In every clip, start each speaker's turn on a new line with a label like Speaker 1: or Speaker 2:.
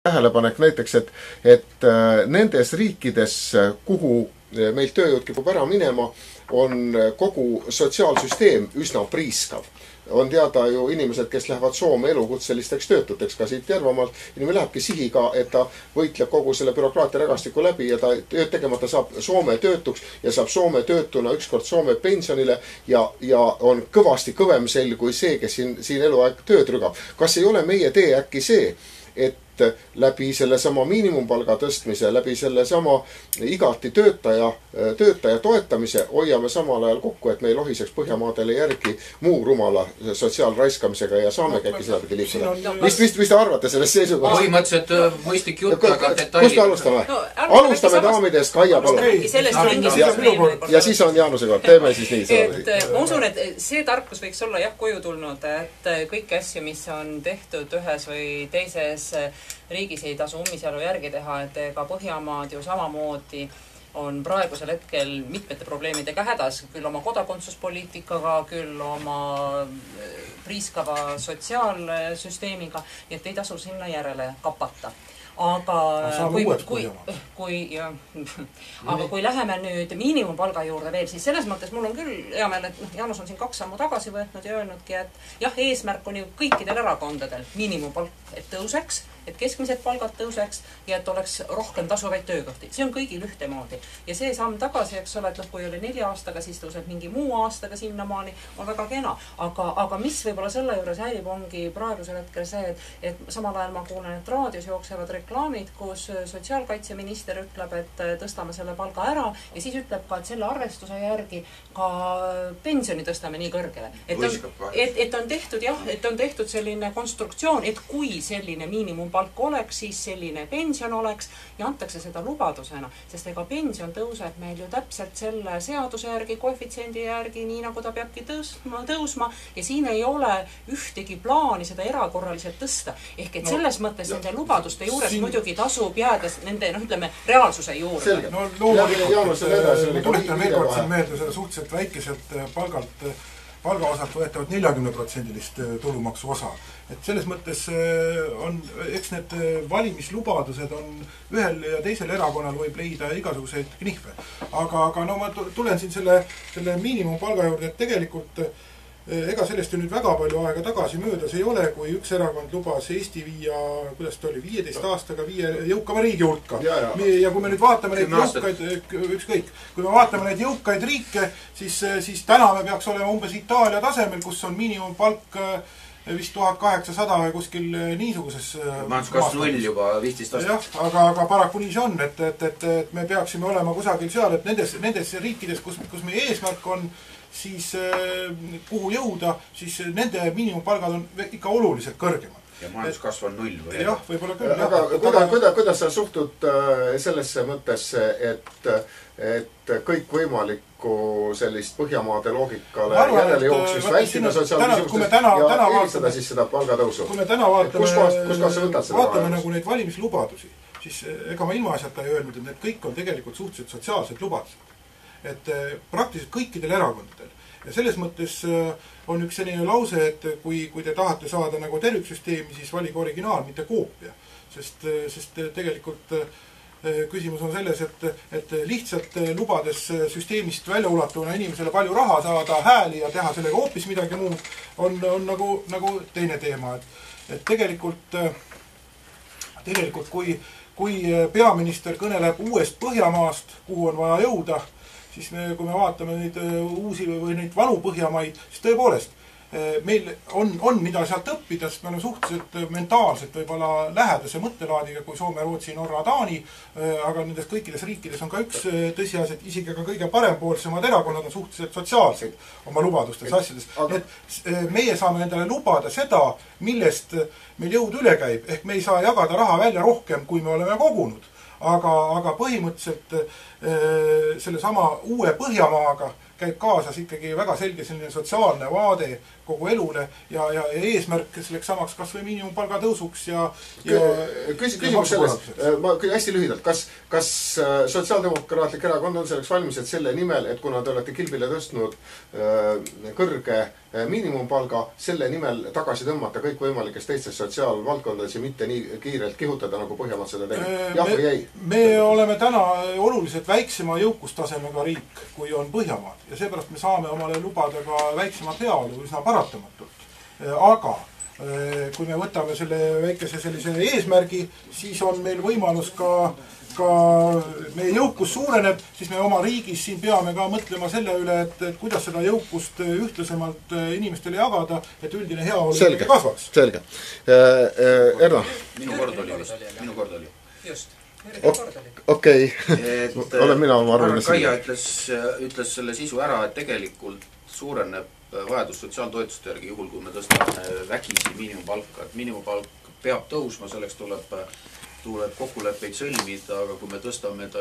Speaker 1: tähelepanek näiteks, et nendes riikides, kuhu meil tööjõud kipub ära minema, on kogu sotsiaalsüsteem üsna priiskav. On teada ju inimesed, kes lähevad Soome elukutselisteks töötuteks ka siit Järvamaalt. Inimene lähebki sihiga, et ta võitleb kogu selle bürokraatia rägastiku läbi ja ta tööd tegemata saab Soome töötuks ja saab Soome töötuna ükskord Soome pensionile ja on kõvasti kõvem sel kui see, kes siin eluaeg tööd rügab. Kas ei ole meie tee äkki see, et läbi selle sama miinimumpalga tõstmise, läbi selle sama igati töötaja toetamise hoiame samal ajal kokku, et me ei lohiseks Põhjamaadele järgi muu rumala sotsiaalraiskamisega ja saamegi äkki seda pidi liikuda. Mis te arvate sellest seisukohast?
Speaker 2: Põhimõtteliselt mõistlik jutt, aga detailid.
Speaker 1: Kust alustame? Alustame daamidest, Kaia palun. Ja siis on Jaanuse kord. Teeme siis nii.
Speaker 3: Ma usun, et see tarkus võiks olla koju tulnud, et kõiki asju, mis on tehtud ühes või teises riigis ei tasu ummisjalu järgi teha, et ka Põhjamaad ju samamoodi on praegusel hetkel mitmete probleemidega hädas, küll oma kodakondsuspoliitikaga, küll oma priiskava sotsiaalsüsteemiga, nii et ei tasu sinna järele kapata. Aga kui läheme nüüd miinimumpalga juurde veel, siis selles mõttes mul on küll hea meel, et Jaanus on siin 2 sammu tagasi võtnud ja öelnudki, et jah, eesmärk on ju kõikidel erakondadel miinimumpalk, et tõuseks, et keskmised palgad tõuseks ja et oleks rohkem tasuvaid töökohti. See on kõigil ühtemoodi. Ja see samm tagasi, eks ole, et kui oli 4 aastaga, siis tõuseb mingi muu aastaga sinnamaani, on väga kena. Aga mis võib-olla selle juures häirib ongi praegusel hetkel see, et samal ajal ma kuulen, et raadios jooksevad reklaamid, kus sotsiaalkaitseminister ütleb, et tõstame selle palga ära ja siis ütleb ka, et selle arvestuse järgi ka pensioni tõstame nii kõrgele. Et on tehtud selline konstruktsioon, et kui selline miinimumpalk oleks, siis selline pension oleks ja antakse seda lubadusena, sest ega pension tõuseb meil ju täpselt selle seaduse järgi, koefitsiendi järgi, nii nagu ta peabki tõusma ja siin ei ole ühtegi plaani seda erakorraliselt tõsta. Ehk et selles mõttes nende lubaduste juures muidugi tasub jäädes nende, ütleme, reaalsuse juurde.
Speaker 1: Selge.
Speaker 4: Tuletan veel kord siin meelde seda suhteliselt väikeselt palgaosalt võetavad 40% tulumaksu osa. Et selles mõttes on, eks need valimislubadused on ühel ja teisel erakonnal võib leida igasuguseid knihve. Aga no ma tulen siin selle miinimumpalga juurde, et tegelikult ega sellest ju nüüd väga palju aega tagasi möödas ei ole, kui üks erakond lubas Eesti viia, kuidas ta oli, 15 aastaga viia jõukama riigi hulka. Ja kui me nüüd vaatame neid jõukaid, kui me vaatame neid jõukaid riike, siis täna me peaks olema umbes Itaalia tasemel, kus on miinimumpalk vist 1800 või kuskil niisuguses
Speaker 2: majanduskasv 0 juba 15 aastat.
Speaker 4: Aga paraku nii see on, et me peaksime olema kusagil seal, et nendes riikides, kus meie eesmärk on, siis kuhu jõuda, siis nende miinimumpalgad on ikka oluliselt kõrgemad.
Speaker 2: Ja majanduskasv on 0 või?
Speaker 4: Jah, võib-olla küll.
Speaker 1: Aga kuidas sa suhtud sellesse mõttesse, et kõik võimalikku sellist Põhjamaade loogikale järele jooksmist vältima sotsiaalküsimustest ja eelistada siis seda palgatõusu?
Speaker 4: Kui me täna
Speaker 1: vaatame
Speaker 4: nagu neid valimislubaadusi, siis ega ma ilmaasjata ei öelnud, et need kõik on tegelikult suhteliselt sotsiaalsed lubadused. Et praktiliselt kõikidel erakondadel. Ja selles mõttes on üks selline lause, et kui te tahate saada nagu terviksüsteemi, siis valige originaal, mitte koopia. Sest tegelikult küsimus on selles, et lihtsalt lubades süsteemist välja ulatuna inimesele palju raha saada, hääli ja teha sellega hoopis midagi muud, on nagu teine teema. Et tegelikult kui peaminister kõneleb uuest Põhjamaast, kuhu on vaja jõuda, siis kui me vaatame neid uusi või neid vanu Põhjamaid, siis tõepoolest meil on mida sealt õppida, sest me oleme suhteliselt mentaalselt võib-olla lähedase mõttelaadiga kui Soome, Rootsi, Norra, Taani, aga nendes kõikides riikides on ka üks tõsiasi, et isegi ka kõige parempoolsemad erakonnad on suhteliselt sotsiaalsed oma lubadustes asjades. Et meie saame endale lubada seda, millest meil jõud üle käib, ehk me ei saa jagada raha välja rohkem, kui me oleme kogunud. Aga põhimõtteliselt selle sama uue Põhjamaaga käib kaasas ikkagi väga selge selline sotsiaalne vaade kogu elule ja eesmärk selleks samaks kas või miinimumpalga tõusuks ja
Speaker 1: küsimus sellest, ma hästi lühidalt, kas Sotsiaaldemokraatlik Erakond on selleks valmis, et selle nimel, et kuna te olete kilbile tõstnud kõrge miinimumpalga, selle nimel tagasi tõmmata kõikvõimalikest teistest sotsiaalvaldkondades ja mitte nii kiirelt kihutada, nagu Põhjamaad seda tegid? Jah või ei?
Speaker 4: Me oleme täna oluliselt väiksema jõukustasemega riik, kui on Põhjamaad ja seepärast me saame omale lubada ka väiksemat heaolu üsna paratamatult. Aga kui me võtame selle väikese sellise eesmärgi, siis on meil võimalus ka meie jõukus suureneb, siis me oma riigis siin peame ka mõtlema selle üle, et kuidas seda jõukust ühtlasemalt inimestele jagada, et üldine heaolu kasvaks.
Speaker 1: Selge. Erna?
Speaker 2: Minu kord oli.
Speaker 3: Just.
Speaker 1: Okei. Olen mina oma arvamine.
Speaker 2: Kaia ütles selle sisu ära, et tegelikult suureneb vajadus sotsiaaltoetuste järgi juhul, kui me tõstame vägisi miinimumpalka. Et miinimumpalk peab tõusma, selleks tuleb kokkuleppeid sõlmida, aga kui me tõstame ta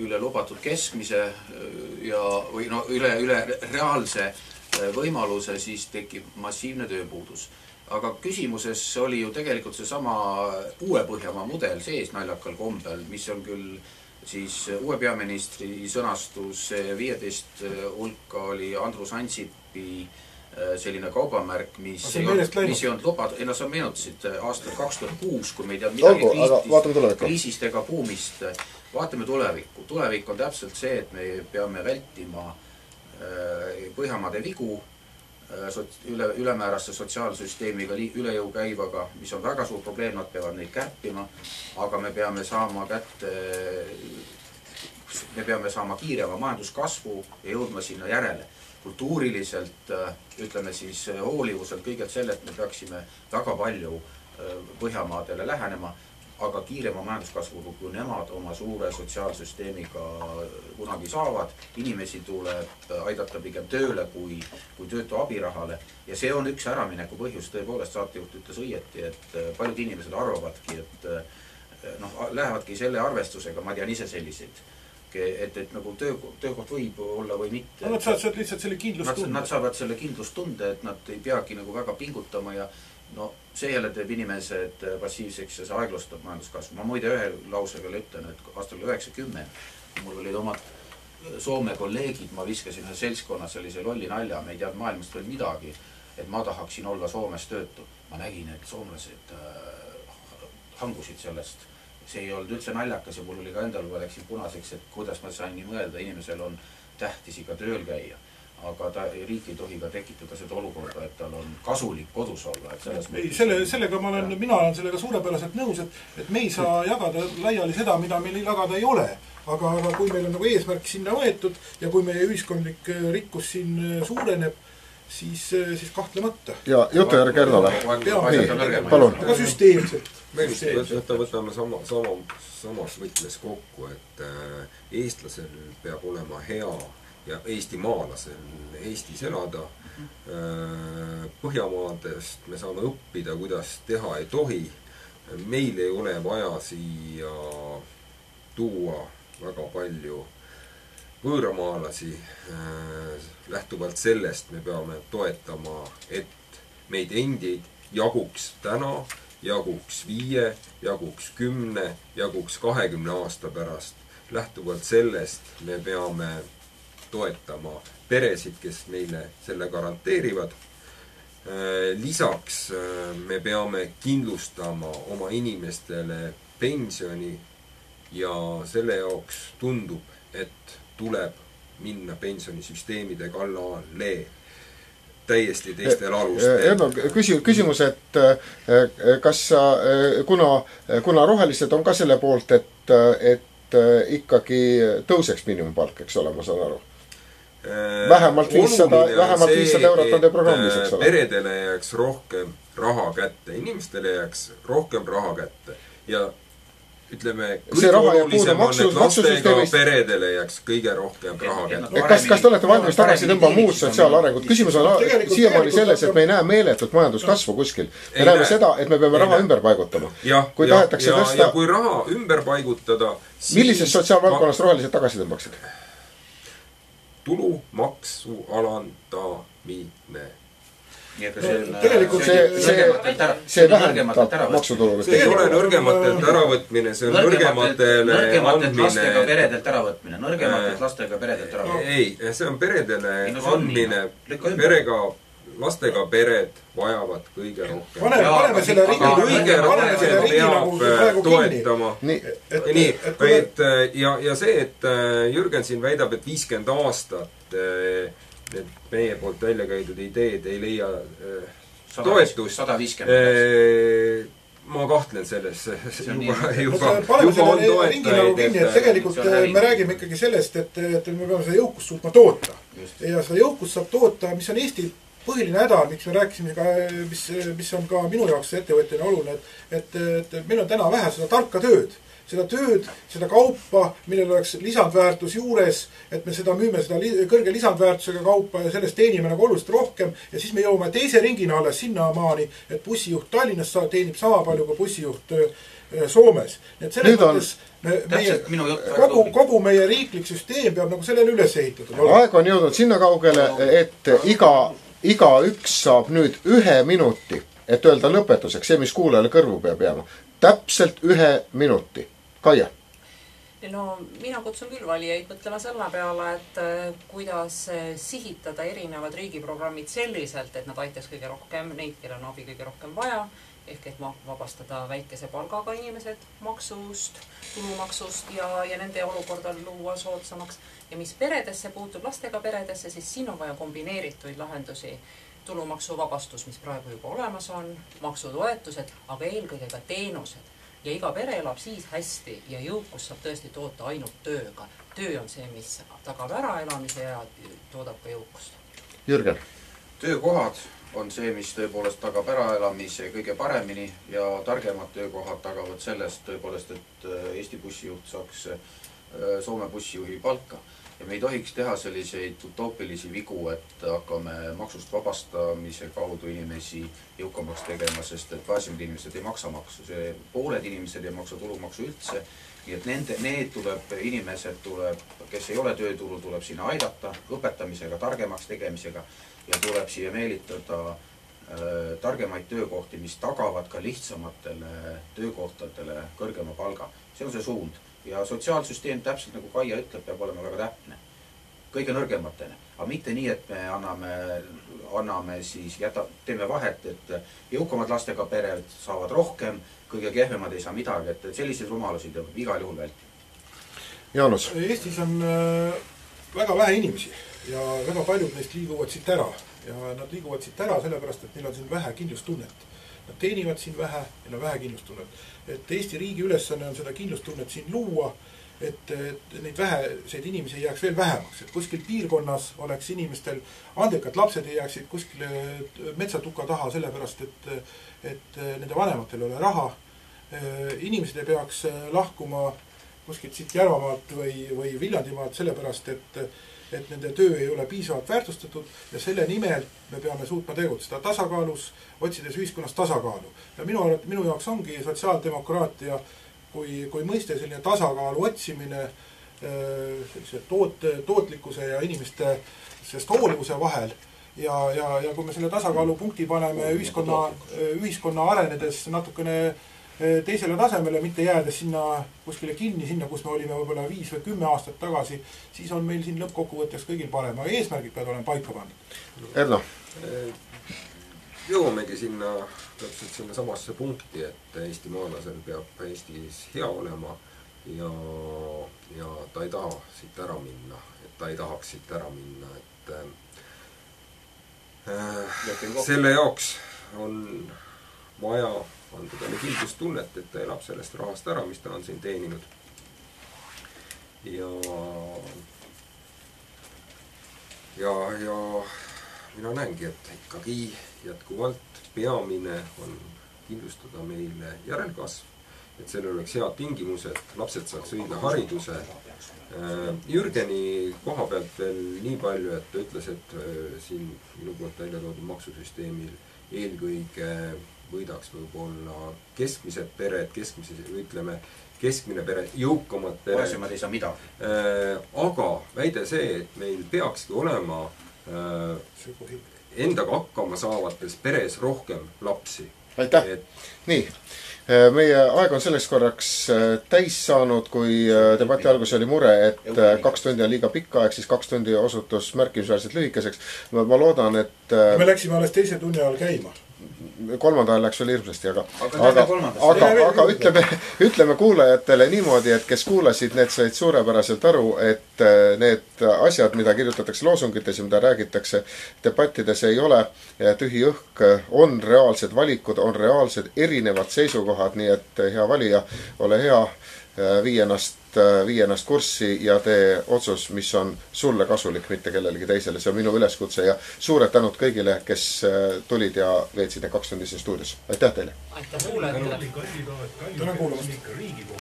Speaker 2: üle lubatud keskmise või üle reaalse võimaluse, siis tekib massiivne tööpuudus. Aga küsimuses oli ju tegelikult see sama uue Põhjamaa mudel sees naljakal kombel, mis on küll siis uue peaministri sõnastus 15 hulka oli Andrus Ansipi selline kaubamärk, mis ei olnud lubad, sa meenutasid aastal 2006, kui me ei teadnud midagi kriisist ega buumist. Vaatame tulevikku. Tulevik on täpselt see, et me peame vältima Põhjamaade vigu ülemääraste sotsiaalsüsteemiga üle jõu käivaga, mis on väga suur probleem, nad peavad neid kärpima, aga me peame saama kiirema majanduskasvu ja jõudma sinna järele. Kultuuriliselt, ütleme siis hoolivuselt kõigelt sellelt me peaksime väga palju Põhjamaadele lähenema, aga kiirema majanduskasvuga, kui nemad oma suure sotsiaalsüsteemiga kunagi saavad. Inimesi tuleb aidata pigem tööle kui töötu abirahale. Ja see on üks äramineku põhjus, tõepoolest saatejuht ütles õieti, et paljud inimesed arvavadki, et lähevadki selle arvestusega, ma tean ise selliseid, et nagu töökoht võib olla või mitte.
Speaker 4: Nad saavad lihtsalt selle kindlustunde.
Speaker 2: Nad saavad selle kindlustunde, et nad ei peagi nagu väga pingutama ja see jälle teeb inimesed passiivseks ja see aeglustab majanduskasvu. Ma muide ühe lausega ütlen, et aastal 90 mul olid omad Soome kolleegid, ma viskasin ühe seltskonnas sellise lolli nalja, me ei tead maailmast veel midagi, et ma tahaksin olla Soomes töötu. Ma nägin, et soomlased hangusid sellest. See ei olnud üldse naljakas ja mul oli ka endal, kui läksin punaseks, et kuidas ma sain nii mõelda, inimesel on tähtis ikka tööl käia. Aga riik ei tohi ka tekitada seda olukorda, et tal on kasulik kodus olla.
Speaker 4: Mina olen sellega suurepäraselt nõus, et me ei saa jagada laiali seda, mida meil jagada ei ole. Aga kui meil on nagu eesmärk sinna võetud ja kui meie ühiskondlik rikkus siin suureneb, siis kahtlemata.
Speaker 1: Ja jutu järgi Ernale. Palun.
Speaker 4: Aga süsteemselt.
Speaker 5: Võtame samas võtmes kokku, et eestlasel peab olema hea ja eestimaalasel Eestis elada. Põhjamaadest me saame õppida, kuidas teha ei tohi. Meil ei ole vaja siia tuua väga palju võõramaalasi. Lähtuvalt sellest me peame toetama, et meid endid jaguks täna, jaguks 5, jaguks 10, jaguks 20 aasta pärast. Lähtuvalt sellest me peame toetama peresid, kes meile selle garanteerivad. Lisaks me peame kindlustama oma inimestele pensioni ja selle jaoks tundub, et tuleb minna pensionisüsteemide kallale täiesti teistel alustel.
Speaker 1: Küsimus, et kas kuna rohelised on ka selle poolt, et ikkagi tõuseks miinimumpalk, eks ole, ma saan aru. Vähemalt 500 eurot on teie programmis, eks ole.
Speaker 5: Peredele jääks rohkem raha kätte, inimestele jääks rohkem raha kätte ja ütleme, kõige olulisem on, et lastega peredele jääks kõige rohkem raha kätte.
Speaker 1: Kas te olete valmis tagasi tõmba muud sotsiaalarengut? Küsimus on siiamaani selles, et me ei näe meeletut majanduskasvu kuskil. Me näeme seda, et me peame raha ümber paigutama.
Speaker 5: Ja kui raha ümber paigutada...
Speaker 1: Millises sotsiaalvaldkonnas rohelised tagasi tõmbaksid?
Speaker 5: tulumaksu alandamine.
Speaker 2: Nii et
Speaker 1: tegelikult see vähendab maksutulu.
Speaker 5: See ei ole nõrgematelt äravõtmine, see on nõrgematele andmine.
Speaker 2: Lastega peredelt äravõtmine. Nõrgematelt lastega peredelt äravõtmine.
Speaker 5: Ei, see on peredele andmine. Perega, lastega pered vajavad kõige rohkem.
Speaker 4: Paneme selle ringi nagu praegu
Speaker 5: toetama. Ja see, et Jürgen siin väidab, et 50 aastat need meie poolt välja käidud ideed ei leia toetust.
Speaker 2: 150.
Speaker 5: Ma kahtlen selles.
Speaker 4: Juba on toetajaid. Tegelikult me räägime ikkagi sellest, et me peame seda jõukust suutma toota. Ja seda jõukust saab toota, mis on Eesti põhiline häda, miks me rääkisime ka, mis on ka minu jaoks ettevõtjana oluline, et meil on täna vähe seda tarka tööd. Seda kaupa, millel oleks lisandväärtus juures, et me seda müüme seda kõrge lisandväärtusega kaupa ja sellest teenime nagu oluliselt rohkem ja siis me jõuame teise ringina alles sinna maani, et bussijuht Tallinnas teenib sama palju kui bussijuht Soomes. Et selles mõttes kogu meie riiklik süsteem peab nagu sellele üles ehitatud.
Speaker 1: Aeg on jõudnud sinna kaugele, et iga üks saab nüüd 1 minuti, et öelda lõpetuseks see, mis kuulajale kõrvu peab jääma. Täpselt 1 minuti. Kaia.
Speaker 3: No mina kutsun küll valijaid mõtlema selle peale, et kuidas sihitada erinevad riigiprogrammid selliselt, et nad aitaks kõige rohkem neid, kellel on abi kõige rohkem vaja, ehk et vabastada väikese palgaga inimesed maksust, tulumaksust ja nende olukorda luua soodsamaks. Ja mis peredesse puutub, lastega peredesse, siis siin on vaja kombineerituid lahendusi. Tulumaksuvabastus, mis praegu juba olemas on, maksutoetused, aga eelkõige ka teenused. Ja iga pere elab siis hästi ja jõukus saab tõesti toota ainult tööga. Töö on see, mis tagab äraelamise ja toodab ka jõukust.
Speaker 1: Jürgen.
Speaker 2: Töökohad on see, mis tõepoolest tagab äraelamise kõige paremini ja targemad töökohad tagavad sellest tõepoolest, et Eesti bussijuht saaks Soome bussijuhi palka. Ja me ei tohiks teha selliseid utoopilisi vigu, et hakkame maksust vabastamise kaudu inimesi jõukamaks tegema, sest et vaesemad inimesed ei maksa maksu. Pooled inimesed ei maksa tulumaksu üldse. Nii et inimesed tuleb, kes ei ole tööturu, tuleb sinna aidata õpetamisega, targemaks tegemisega ja tuleb siia meelitada targemaid töökohti, mis tagavad ka lihtsamatele töökohtadele kõrgema palga. See on see suund. Ja sotsiaalsüsteem täpselt nagu Kaia ütleb, peab olema väga täpne. Kõige nõrgematele. Aga mitte nii, et me anname siis, teeme vahet, et jõukamad lastega pered saavad rohkem, kõige kehvemad ei saa midagi, et selliseid rumalusi tuleb igal juhul vältida.
Speaker 1: Jaanus.
Speaker 4: Eestis on väga vähe inimesi ja väga paljud neist liiguvad siit ära. Ja nad liiguvad siit ära sellepärast, et neil on siin vähe kindlustunnet. Nad teenivad siin vähe ja vähe kindlustunnet. Et Eesti riigi ülesanne on seda kindlustunnet siin luua, et neid väheseid inimesi ei jääks veel vähemaks. Et kuskil piirkonnas oleks inimestel andekad lapsed ei jääksid kuskil metsatuka taha sellepärast, et nende vanematel ei ole raha. Inimesed ei peaks lahkuma kuskilt siit Järvamaalt või Viljandimaalt sellepärast, et nende töö ei ole piisavalt väärtustatud ja selle nimel me peame suutma tegutseda tasakaalus, otsides ühiskonnas tasakaalu. Ja minu jaoks ongi sotsiaaldemokraatia kui mõiste selline tasakaalu otsimine tootlikkuse ja inimeste hoolivuse vahel. Ja kui me selle tasakaalu punkti paneme ühiskonna arenedes natukene teisele tasemele, mitte jäädes sinna kuskile kinni, sinna, kus me olime võib-olla 5 või 10 aastat tagasi, siis on meil siin lõppkokkuvõtteks kõigil parem. Aga eesmärgid peavad olema paika pandud.
Speaker 1: Erno.
Speaker 5: Jõuamegi sinna täpselt sinna samasse punkti, et Eesti maalasel peab Eestis hea olema ja ta ei taha siit ära minna. Et ta ei tahaks siit ära minna. Et selle jaoks on vaja anda talle kindlustunnet, et ta elab sellest rahast ära, mis ta on siin teeninud. Ja mina näengi, et ikkagi jätkuvalt peamine on kindlustada meile järelkasv, et sellel oleks head tingimused, lapsed saaks õige hariduse. Jürgeni koha pealt veel nii palju, et ta ütles, et siin minu poolt välja toodud maksusüsteemil eelkõige võidaks võib-olla keskmised pered, keskmine pere, jõukamad pered.
Speaker 2: Vaesemad ei saa midagi.
Speaker 5: Aga väide see, et meil peakski olema endaga hakkama saavates peres rohkem lapsi.
Speaker 1: Aitäh! Nii, meie aeg on selleks korraks täis saanud, kui debati algus oli mure, et 2 tundi on liiga pikk aeg, siis 2 tundi osutus märkimisväärselt lühikeseks. Ma loodan, et
Speaker 4: me läksime alles 2. tunni ajal käima.
Speaker 1: 3. ajal läks veel hirmsasti, aga ütleme kuulajatele niimoodi, et kes kuulasid, need said suurepäraselt aru, et need asjad, mida kirjutatakse loosungites ja mida räägitakse debattides, ei ole tühi õhk, on reaalsed valikud, on reaalsed erinevad seisukohad, nii et hea valija, ole hea, vii ennast kurssi ja tee otsus, mis on sulle kasulik, mitte kellelegi teisele. See on minu üleskutse ja suured tänud kõigile, kes tulid ja veetsid need 2 tundi siin stuudios. Aitäh teile!
Speaker 3: Aitäh kuulajatele!
Speaker 4: Tänan kuulamast!